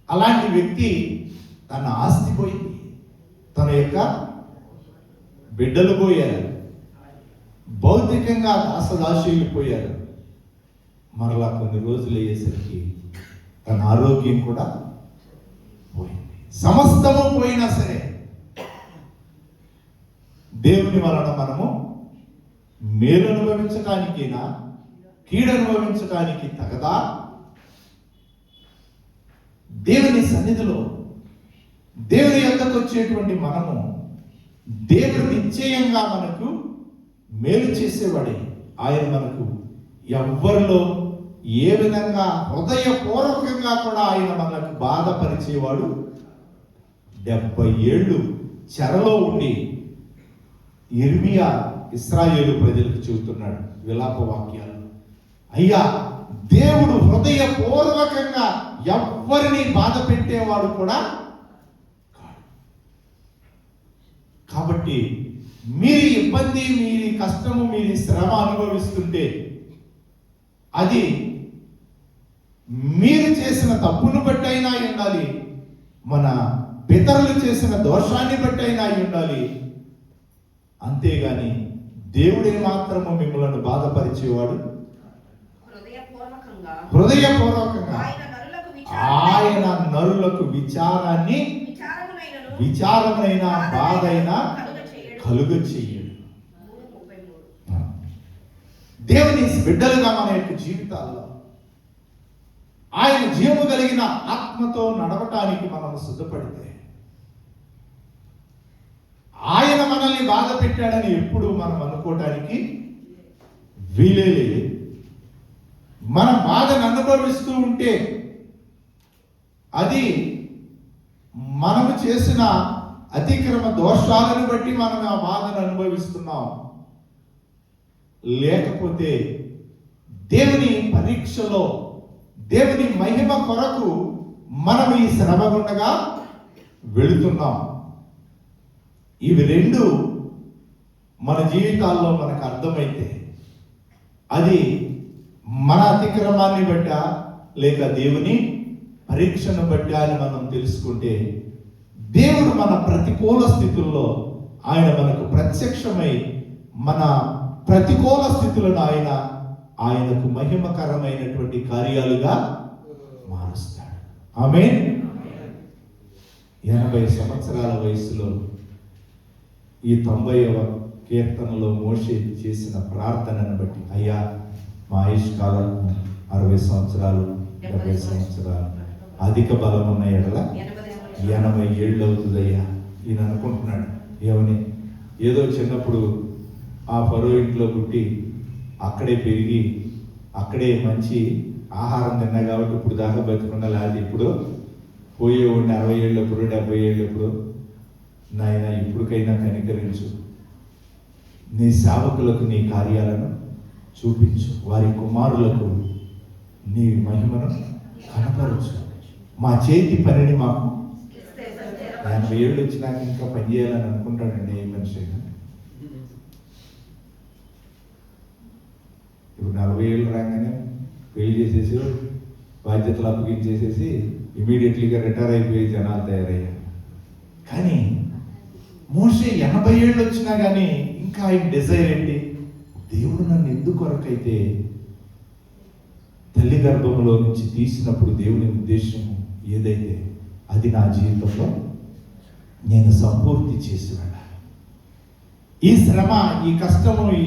Speaker 1: అలాంటి వ్యక్తి తన ఆస్తి పోయింది, తన యొక్క బిడ్డలు పోయారు, భౌతికంగా దాసదాసీలు పోయారు. మరలా కొన్ని రోజులు అయ్యేసరికి తన ఆరోగ్యం కూడా పోయింది. సమస్తము పోయినా సరే దేవుని వలన మనము మేలు అనుభవించటానికైనా కీడు అనుభవించటానికి తగదా? దేవుని సన్నిధిలో దేవుని యొద్దకు వచ్చేటువంటి మనము దేవుడు నిశ్చయంగా మనకు మేలు చేసేవాడే. ఆయన మనకు ఎవ్వరిలో ఏ విధంగా హృదయపూర్వకంగా కూడా ఆయన మనకు బాధపరిచేవాడు. 70 ఏళ్ళు చెరలో ఉండి యిర్మీయా ఇశ్రాయేలు ప్రజలకు చెబుతున్నాడు విలాప వాక్యాలు. అయ్యా, దేవుడు హృదయపూర్వకంగా ఎవ్వరిని బాధ పెట్టేవాడు కూడా కాదు. కాబట్టి మీరు ఇబ్బంది, మీరు కష్టము, మీరు శ్రమ అనుభవిస్తుంటే అది మీరు చేసిన తప్పును బట్టి అయినా ఉండాలి, మన పితరులు చేసిన దోషాన్ని బట్టి అయినా ఉండాలి. అంతేగాని దేవుడే మాత్రము మిమ్మల్ని బాధపరిచేవాడు హృదయపూర్వకంగా ఆయన నరులకు విచారమైన బాధైనా కలుగ చెయ్యడు. దేవుని బిడ్డలుగా మన యొక్క జీవితాల్లో ఆయన జీవము కలిగిన ఆత్మతో నడవటానికి మనం సిద్ధపడితే ఆయన మనల్ని బాధ పెట్టాడని ఎప్పుడు మనం అనుకోవటానికి వీలే లేదు. మన బాధను అనుభవిస్తూ ఉంటే అది మనము చేసిన అతిక్రమ దోషాలను బట్టి మనం ఆ బాధను అనుభవిస్తున్నాం. లేకపోతే దేవుని పరీక్షలో దేవుని మహిమ కొరకు మనం ఈ శ్రమ గుండగా వెళుతున్నాం. ఇవి రెండు మన జీవితాల్లో మనకు అర్థమైతే అది మన అతిక్రమాన్ని బట్టా లేక దేవుని పరీక్షను బట్టా అని మనం తెలుసుకుంటే దేవుడు మన ప్రతికూల స్థితుల్లో ఆయన మనకు ప్రత్యక్షమై మన ప్రతికూల స్థితులను ఆయనకు మహిమకరమైనటువంటి కార్యాలుగా మారుస్తాడు. ఆమేన్. 80 సంవత్సరాల వయసులో ఈ 90వ కీర్తనలో మోషే చేసిన ప్రార్థనను బట్టి, అయ్యా మా ఆయుష్ కాలం 60 సంవత్సరాలు 70 సంవత్సరాలు, అధిక బలం ఉన్న ఎడల 80 ఏళ్ళు అవుతుందయ్యా. ఈయన అనుకుంటున్నాడు ఏమని, ఏదో చిన్నప్పుడు ఆ ఫరో ఇంట్లో పుట్టి అక్కడే పెరిగి అక్కడే మంచి ఆహారం తిన్నా కాబట్టి ఇప్పుడు దాకా బతుకున్నా, లేకపోతే ఇప్పుడు పోయేవాడిని 60 ఏళ్ళప్పుడు 70 ఏళ్ళప్పుడు. నాయన ఇప్పటికైనా కనికరించు, నీ సేవకులకు నీ కార్యాలను చూపించు, వారి కుమారులకు నీ మహిమను కనపరచు, మా చేతి పనిని మాకు. 80 ఏళ్ళు వచ్చినాక ఇంకా పని చేయాలని అనుకుంటాడండి ఏ మనిషి అయినా. ఇప్పుడు 40 ఏళ్ళు రాగానే పెళ్లి చేసేసి బాధ్యతలు అప్పగించేసేసి ఇమీడియట్లీగా రిటైర్ అయిపోయే జనాలు తయారయ్యారు. కానీ మోషే 80 ఏళ్ళు వచ్చినా కానీ ఇంకా ఆయన డిజైర్ ఏంటి, దేవుడు నన్ను ఎందుకు కొరకైతే తల్లి గర్భంలో నుంచి తీసినప్పుడు దేవుని ఉద్దేశం ఏదైతే అది నా జీవితంలో నేను సంపూర్తి చేసి వెళ్ళాలి. ఈ శ్రమ, ఈ కష్టము, ఈ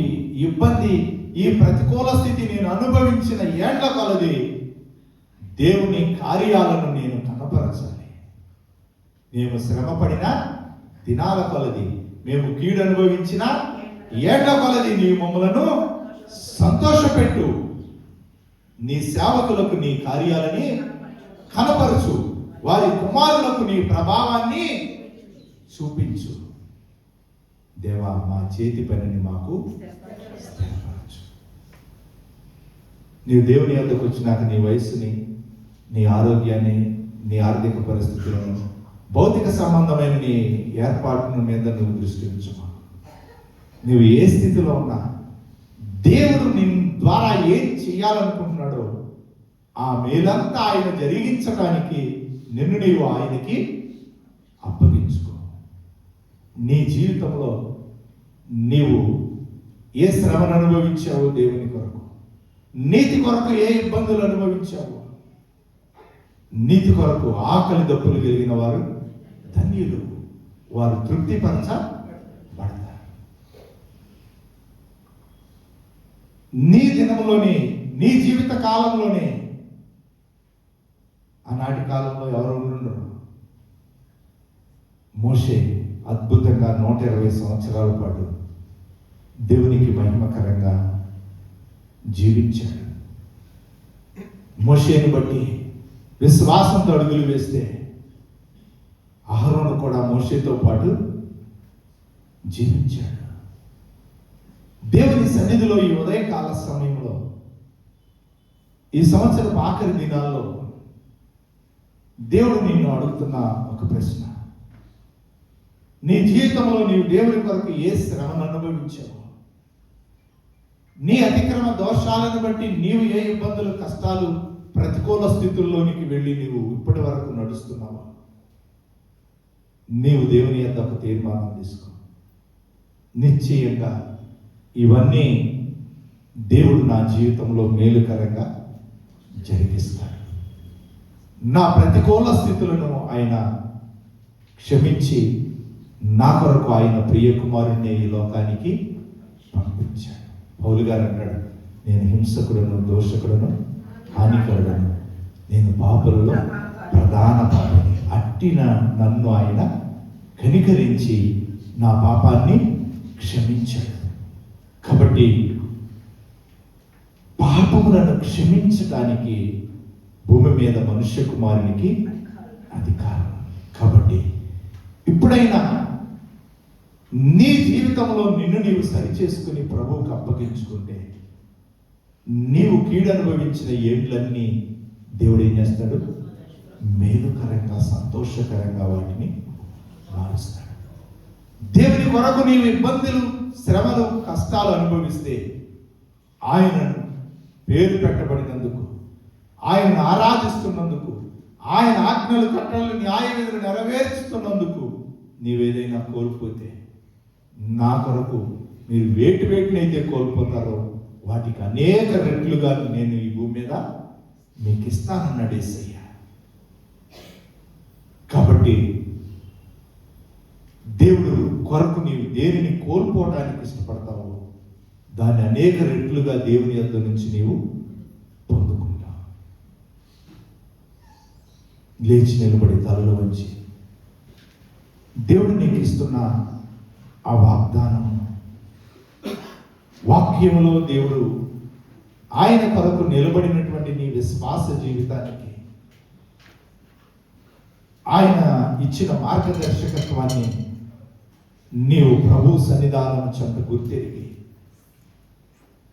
Speaker 1: ఇబ్బంది, ఈ ప్రతికూల స్థితి నేను అనుభవించిన ఏళ్ల కొలది దేవుని కార్యాలను నేను కనపరచాలి. మేము శ్రమపడిన దినాల కొలది, మేము కీడు అనుభవించిన ఏళ్ల కొలది నీ మమ్మలను సంతోషపెట్టు, నీ సేవకులకు నీ కార్యాలని కనపరచు, వారి కుమారులకు నీ ప్రభావాన్ని చూపించు. దేవా మా చేతి పనిని మాకు స్థిరపరచు. నీవు దేవుని యొద్దకు వచ్చినాక నీ వయస్సుని, నీ ఆరోగ్యాన్ని, నీ ఆర్థిక పరిస్థితులను, భౌతిక సంబంధమైన నీ ఏర్పాటును మీద నువ్వు దృష్టి ఉంచుమా. నువ్వు ఏ స్థితిలో ఉన్నా దేవుడు నీ ద్వారా ఏం చేయాలనుకుంటున్నాడో ఆ మేలంతా ఆయన జరిగించడానికి నిన్ను నీవు ఆయనకి అప్పగించుకో. నీ జీవితంలో నీవు ఏ శ్రమను అనుభవించావో దేవుని కొరకు, నీతి కొరకు ఏ ఇబ్బందులు అనుభవించావో, నీతి కొరకు ఆకలి దప్పులు కలిగిన వారు ధన్యులు, వారు తృప్తిపరచబడతారు. నీ దినంలోనే, నీ జీవిత కాలంలోనే, ఆనాటి కాలంలో ఎవరు ఉండరు, మోషే అద్భుతంగా 120 సంవత్సరాల పాటు దేవునికి మహిమకరంగా జీవించాడు. మోషేని బట్టి విశ్వాసంతో అడుగులు వేస్తే అహరోను కూడా మోషేతో పాటు జీవించాడు. దేవుని సన్నిధిలో ఈ ఉదయకాల సమయంలో, ఈ సంవత్సరం ఆఖరి దినాల్లో దేవుడు నిన్ను అడుగుతున్న ఒక ప్రశ్న, నీ జీవితంలో నీవు దేవుని కొరకు ఏ శ్రమను అనుభవించావు, నీ అతిక్రమ దోషాలను బట్టి నీవు ఏ ఇబ్బందులు, కష్టాలు, ప్రతికూల స్థితుల్లోనికి వెళ్ళి నీవు ఇప్పటి వరకు నడుస్తున్నావా? నీవు దేవుని యొద్ద ఒక తీర్మానం తీసుకో. నిశ్చయంగా ఇవన్నీ దేవుడు నా జీవితంలో మేలుకరంగా జరిగిస్తాడు. నా ప్రతికూల స్థితులను ఆయన క్షమించి నా కొరకు ఆయన ప్రియ కుమారుణ్ణి ఈ లోకానికి పంపించాడు. పౌలు గారు అంటాడు, నేను హింసకుడను, దోషకుడను, హానికరుడను, నేను పాపులలో ప్రధాన పాపిని. అట్టిన నన్ను ఆయన కనికరించి నా పాపాన్ని క్షమించాడు. కాబట్టి పాపములను క్షమించడానికి భూమి మీద మనుష్య కుమారునికి అధికారం. కాబట్టి ఇప్పుడైనా నీ జీవితంలో నిన్ను నీవు సరిచేసుకుని ప్రభువుకు అప్పగించుకుంటే నీవు కీడు అనుభవించిన ఏళ్ళన్నీ దేవుడు ఏం చేస్తాడు? మేలుకరంగా, సంతోషకరంగా వాటిని మారుస్తాడు. దేవుని కొరకు నీవు ఇబ్బందులు, శ్రమలు, కష్టాలు అనుభవిస్తే ఆయనను పేరు పెట్టబడినందుకు, ఆయనను ఆరాధిస్తున్నందుకు, ఆయన ఆజ్ఞలు, కట్టడలు, న్యాయ విధులు నెరవేర్చుతున్నందుకు నీవేదైనా కోల్పోతే, నా కొరకు మీరు వేటినైతే కోల్పోతారో వాటికి అనేక రెట్లుగా నేను ఈ భూమి మీద నీకు ఇస్తానన్నాడు యేసయ్య. కాబట్టి దేవుడు కొరకు నీవు దేనిని కోల్పోవడానికి ఇష్టపడతావో దాన్ని అనేక రెట్లుగా దేవుని యొద్ద నుంచి నీవు పొందుకుంటావు. లేచి నిలబడి తలలో వంచి దేవుడు నీకు ఇస్తున్న ఆ వాగ్దానం, వాక్యములో దేవుడు ఆయన కొరకు నిలబడినటువంటి నీ విశ్వాస జీవితానికి ఆయన ఇచ్చిన మార్గదర్శకత్వాన్ని నీవు ప్రభు సన్నిధానం చెంత గుర్తెరిగి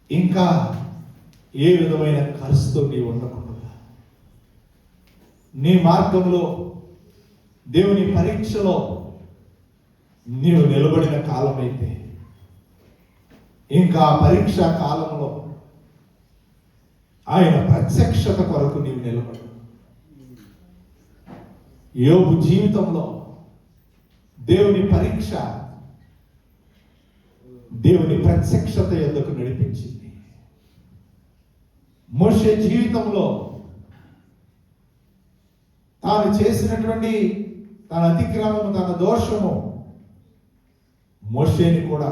Speaker 1: ఇంకా ఏ విధమైన ఖర్చుతో నీవు ఉండకుండా నీ మార్గంలో దేవుని పరీక్షలో నీవు నిలబడిన కాలమైతే ఇంకా పరీక్షా కాలంలో ఆయన ప్రత్యక్షత కొరకు నీవు నిలబడు. యోబు జీవితంలో దేవుని పరీక్ష దేవుని ప్రత్యక్షత యొద్దకు నడిపించింది. మోషే జీవితంలో తాను చేసినటువంటి తన అతిక్రమము, తన దోషము మోషేని కూడా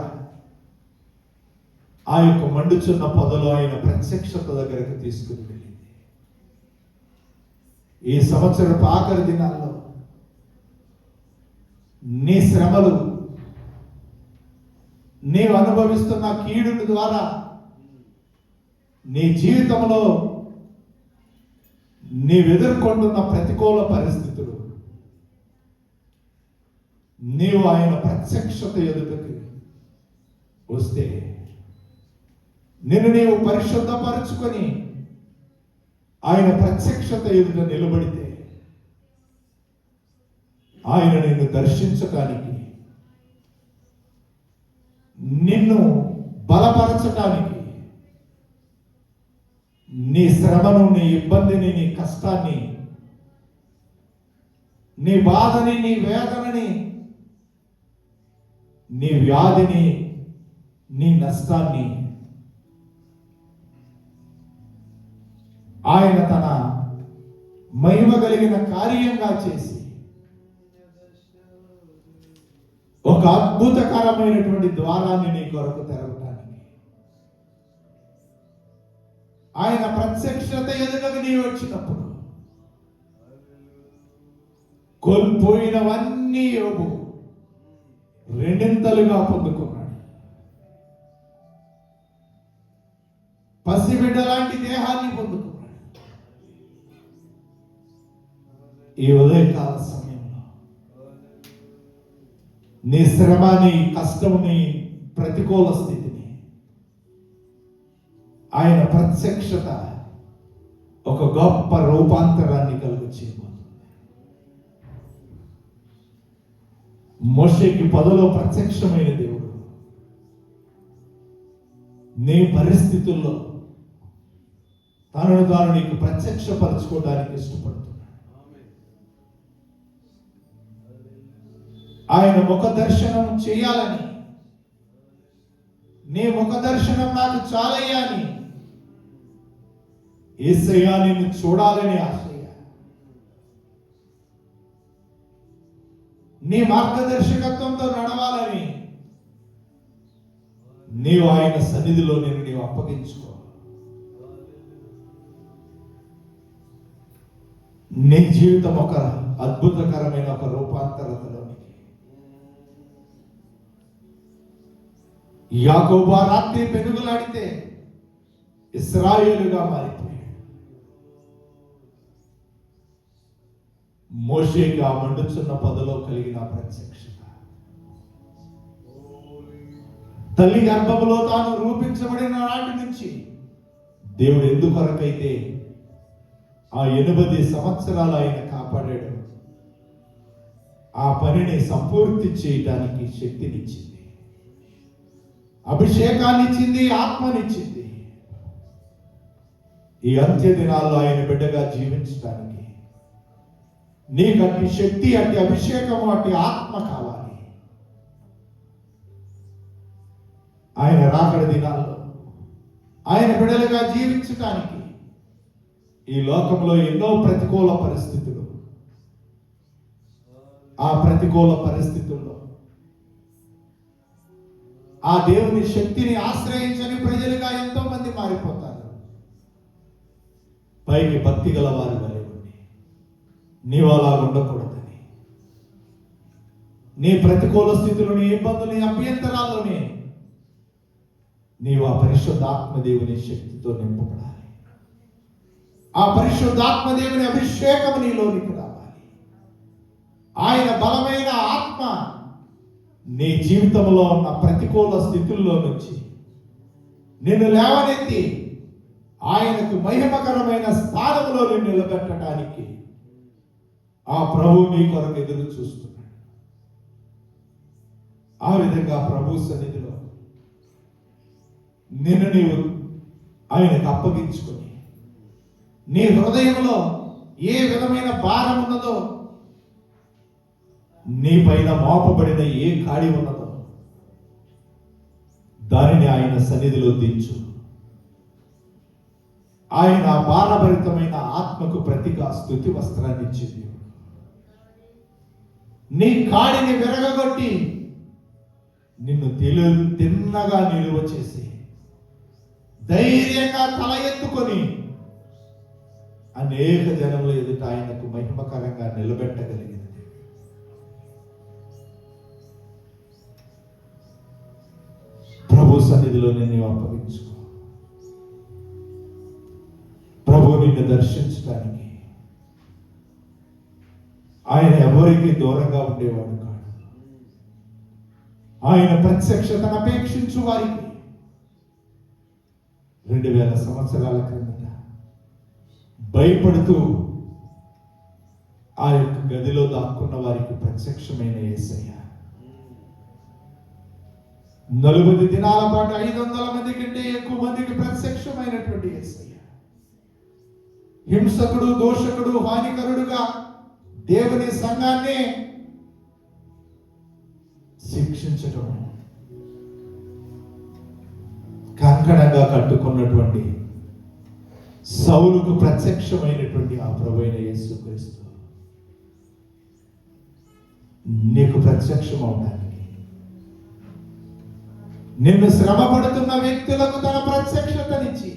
Speaker 1: ఆ యొక్క మండుచున్న పొదలో ఆయన ప్రత్యక్షత దగ్గరకు తీసుకుని వెళ్ళింది. ఈ సంవత్సరపు ఆఖరి దినాల్లో నీ శ్రమలు, నీవు అనుభవిస్తున్న కీడు ద్వారా నీ జీవితంలో నీవు ఎదుర్కొంటున్న ప్రతికూల పరిస్థితులు నీవు ఆయన ప్రత్యక్షత ఎదుటకు వస్తే, నిన్ను నీవు పరిశుద్ధపరచుకొని ఆయన ప్రత్యక్షత ఎదుట నిలబడితే ఆయన నిన్ను దర్శించటానికి, నిన్ను బలపరచటానికి, నీ శ్రమను, నీ ఇబ్బందిని, నీ కష్టాన్ని, నీ బాధని, నీ వేదనని, నీ వ్యాధిని, నీ నష్టాన్ని ఆయన తన మహిమ కలిగిన కార్యంగా చేసి ఒక అద్భుతకరమైనటువంటి ద్వారాన్ని నీ కొరకు తెరవటానికి, ఆయన ప్రత్యక్షత ఎదుటకు నీ వచ్చినప్పుడు కోల్పోయినవన్నీ యోబు రెండింతలుగా పొందుకున్నాడు. పసిబిడ్డ లాంటి దేహాన్ని పొందుకున్నాడు. ఈ ఉదయకాల సమయంలో నీ శ్రమని, కష్టముని, ప్రతికూల స్థితిని ఆయన ప్రత్యక్షత ఒక గొప్ప రూపాంతరాన్ని కలుగు చేయబోతుంది. మోషేకి పొదలో ప్రత్యక్షమైన దేవుడు నీ పరిస్థితుల్లో తనను తాను నీకు ప్రత్యక్షపరచుకోవడానికి ఇష్టపడుతున్నాడు. ఆయన ముఖ దర్శనం చేయాలని, నీ ముఖ దర్శనం నాకు చాలయ్యా అని, యేసయ్యా నిన్ను చూడాలని ఆశయ, నీ మార్గదర్శకత్వంతో నడవాలని నీవు ఆయన సన్నిధిలో నీవు అప్పగించుకో. నీ జీవితం ఒక అద్భుతకరమైన ఒక రూపాంతరతలోనికి, యాకోబు ఆ రాత్రి పెనుగులాడితే ఇశ్రాయేలుగా మారిపోయాడు. మోషేకి ఆ మండుచున్న పొదలో కలిగిన ప్రత్యక్షత, తల్లి గర్భములో తాను రూపించబడిన నాటి నుంచి దేవుడు ఎందుకొరకైతే ఆ 80 సంవత్సరాలు ఆయన కాపాడాడు, ఆ పనిని సంపూర్తి చేయడానికి శక్తినిచ్చింది, అభిషేకాన్ని ఇచ్చింది, ఆత్మనిచ్చింది. ఈ అంత్య దినాల్లో ఆయన బిడ్డగా జీవించడానికి నీకు అట్టి శక్తి, అట్టి అభిషేకము, అట్టి ఆత్మ కావాలి. ఆయన రాకడ దినాల్లో ఆయన బిడ్డలుగా జీవించడానికి ఈ లోకంలో ఎన్నో ప్రతికూల పరిస్థితులు, ఆ ప్రతికూల పరిస్థితుల్లో ఆ దేవుని శక్తిని ఆశ్రయించని ప్రజలుగా ఎంతో మంది మారిపోతారు. పైకి భక్తి గల వారి వలె ఉండి నీవు అలా ఉండకూడదని, నీ ప్రతికూల స్థితులని, ఇబ్బందులని, అభ్యంతరాల్లోనే నీవు ఆ పరిశుద్ధాత్మ దేవుని శక్తితో నింపబడాలి. ఆ పరిశుద్ధాత్మ దేవుని అభిషేకం నీలోనికి రావాలి. ఆయన బలమైన ఆత్మ నీ జీవితంలో ఉన్న ప్రతికూల స్థితుల్లో నుంచి నిన్ను లేవనెత్తి ఆయనకు మహిమకరమైన స్థానంలో నిన్ను నిలబెట్టడానికి ఆ ప్రభు నీ కొరకు ఎదురు చూస్తున్నాడు. ఆ విధంగా ప్రభు సన్నిధిలో నిన్ను నీవు ఆయనకు అప్పగించుకొని, నీ హృదయంలో ఏ విధమైన భారం ఉన్నదో, నీ పైన మోపబడిన ఏ కాడి ఉన్నదో దానిని ఆయన సన్నిధిలో దించు. ఆయన భారభరితమైన ఆత్మకు ప్రతిగా స్తుతి వస్త్రాన్ని ఇచ్చింది. నీ కాడిని విరగగొట్టి నిన్ను తిన్నగా నిలువ చేసి ధైర్యంగా తల ఎత్తుకొని అనేక జనముల ఎదుట ఆయనకు మహిమకరంగా నిలబెట్టగలిగింది. ప్రభు సన్నిధిలో నిన్ను అప్పగించుకో. ప్రభు నిన్ను దర్శించడానికి ఆయన ఎవరికి దూరంగా ఉండేవాడు కాదు. ఆయన ప్రత్యక్షతను అపేక్షించు వారికి 2000 సంవత్సరాల క్రిందట భయపడుతూ ఆ యొక్క గదిలో దాక్కున్న వారికి ప్రత్యక్షమైన యేసయ్య 40 దినాల పాటు 500 మంది కంటే ఎక్కువ మందికి ప్రత్యక్షమైనటువంటి యేసయ్య హింసకుడు, దోషకుడు, హానికరుడుగా దేవుని సంఘాన్ని శిక్షించటం, కంకణంగా కట్టుకున్నటువంటి సౌలుకు ప్రత్యక్షమైనటువంటి ఆ ప్రభువైన యేసుక్రీస్తు నీకు ప్రత్యక్షం అవడానికి, నిన్ను శ్రమ పడుతున్న వ్యక్తులకు తన ప్రత్యక్షతనిచ్చి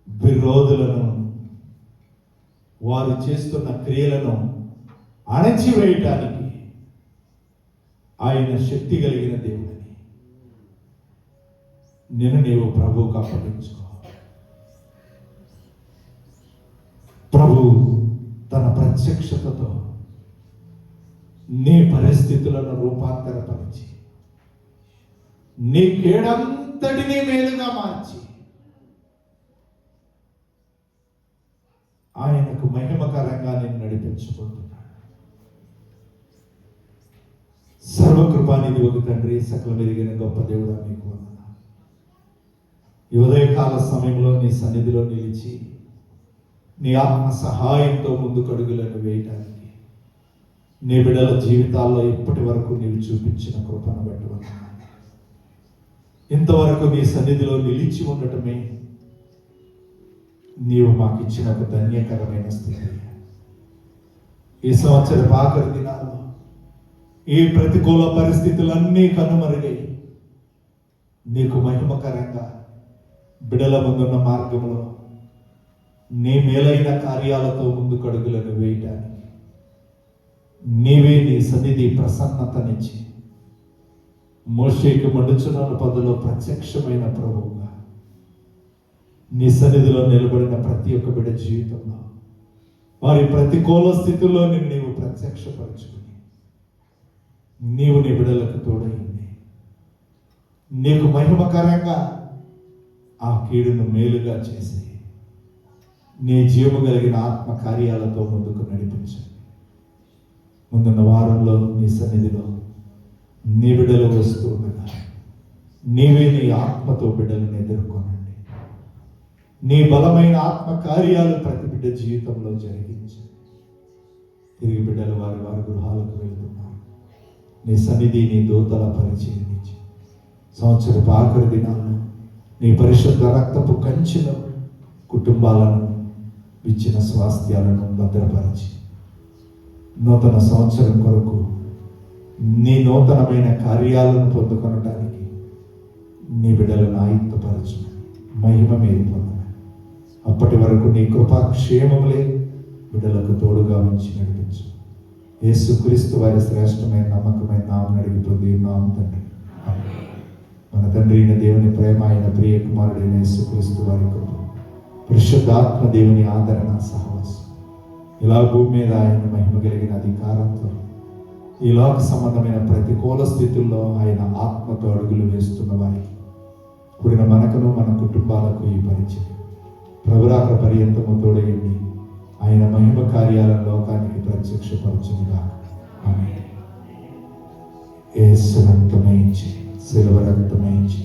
Speaker 1: విరోధులను, వారు చేస్తున్న క్రియలను అణచివేయటానికి ఆయన శక్తి కలిగిన దేవుడని నిన్ను నీవు ప్రభువుకు అప్పగించుకో. ప్రభు తన ప్రత్యక్షతతో నీ పరిస్థితులను రూపాంతరపరిచి నీ కేడంతటినీ మేలుగా మార్చి ఆయనకు మహిమకరంగా నేను నడిపించుకుంటున్నాను. సర్వకృపానిధి ఒక తండ్రి, సకల మెరిగిన గొప్ప దేవుడా, మీకు వందనాలు. ఈ ఉదయకాల సమయంలో నీ సన్నిధిలో నిలిచి నీ ఆత్మ సహాయంతో ముందుకు అడుగులను వేయటానికి నీ బిడ్డల జీవితాల్లో ఇప్పటి వరకు నీవు చూపించిన కృపను బట్టి వందనాలు. ఇంతవరకు నీ సన్నిధిలో నిలిచి ఉండటమే నీవు మాకు ఇచ్చిన ఒక ధన్యకరమైన స్థితి. ఈ సంవత్సర ఆఖరి దినాల్లో ఈ ప్రతికూల పరిస్థితులన్నీ కనుమరుగై నీకు మహిమకరంగా బిడల ముందున్న మార్గంలో నీ మేలైన కార్యాలతో ముందుకు అడుగులను వేయటానికి నీవే నీ సన్నిధి ప్రసన్నతనిచ్చి మోషేకు మండుచున్న పదలో ప్రత్యక్షమైన ప్రభువుగా నీ సన్నిధిలో నిలబడిన ప్రతి ఒక్క బిడ్డ జీవితంలో వారి ప్రతికూల స్థితిలో నీవు ప్రత్యక్షపరచుకుని నీవు నీ బిడ్డలకు తోడైంది నీకు మహిమకరంగా ఆ కీడును మేలుగా చేసి నీ జీవము కలిగిన ఆత్మ కార్యాలతో ముందుకు నడిపించండి. ముందున్న వారంలో నీ సన్నిధిలో నీ బిడ్డలు వస్తూ ఉండగా నీవే నీ ఆత్మతో బిడ్డలను ఎదుర్కొనండి. నీ బలమైన ఆత్మ కార్యాలు ప్రతి బిడ్డ జీవితంలో జరిగించండి. తిరిగి బిడ్డలు వారి వారి గృహాలకు వెళ్తున్నారు. నీ సన్నిధి నీ దూతల పరిచయం సంవత్సరపు ఆఖరి దినాల్లో నీ పరిశుద్ధ రక్తపు కంచెలో కుటుంబాలను, ఇచ్చిన స్వాస్థ్యాలను భద్రపరిచి నూతన సంవత్సరం కొరకు నీ నూతనమైన కార్యాలను పొందుకొనటానికి నీ బిడ్డలను ఆయుక్తపరచు, మహిమ మీద పొందమని. అప్పటి వరకు నీ కృపాక్షేమములే బిడ్డలకు తోడుగా ఉంచి నడిపించు. యేసుక్రీస్తు వారి శ్రేష్టమైన నమ్మకమైన నామం అడిగి పొందినాం తండ్రి. మన తండ్రి అయిన దేవుని ప్రేమ, అయిన ప్రియ కుమారుడైన యేసుక్రీస్తు వారి కృప, పరిశుద్ధాత్మ దేవుని ఆదరణ, సహవాసం ఇలా భూమి మీద ఆయన మహిమ కలిగిన అధికారంతో ఈ లోక సంబంధమైన ప్రతికూల స్థితుల్లో ఆయన ఆత్మతో అడుగులు వేస్తున్న వారికి, కూడిన మనకును మన కుటుంబాలకు ఈ పరిచయం ప్రభురాక పర్యంతము తోడయండి. ఆయన మహిమ కార్యాలను లోకానికి ప్రత్యక్షపరచునుగా. ఆమేన్. యేసు రక్తమయించి, శిలువ రక్తమయించి,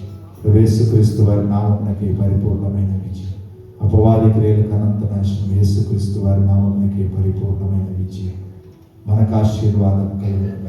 Speaker 1: యేసుక్రీస్తు వారి నామమునకి పరిపూర్ణమైన విజయం, అపవాది క్రియలకు అనంత నాశనం, యేసుక్రీస్తు వారి నామమునకి పరిపూర్ణమైన విజయం, మనకు ఆశీర్వాదం కలుగును.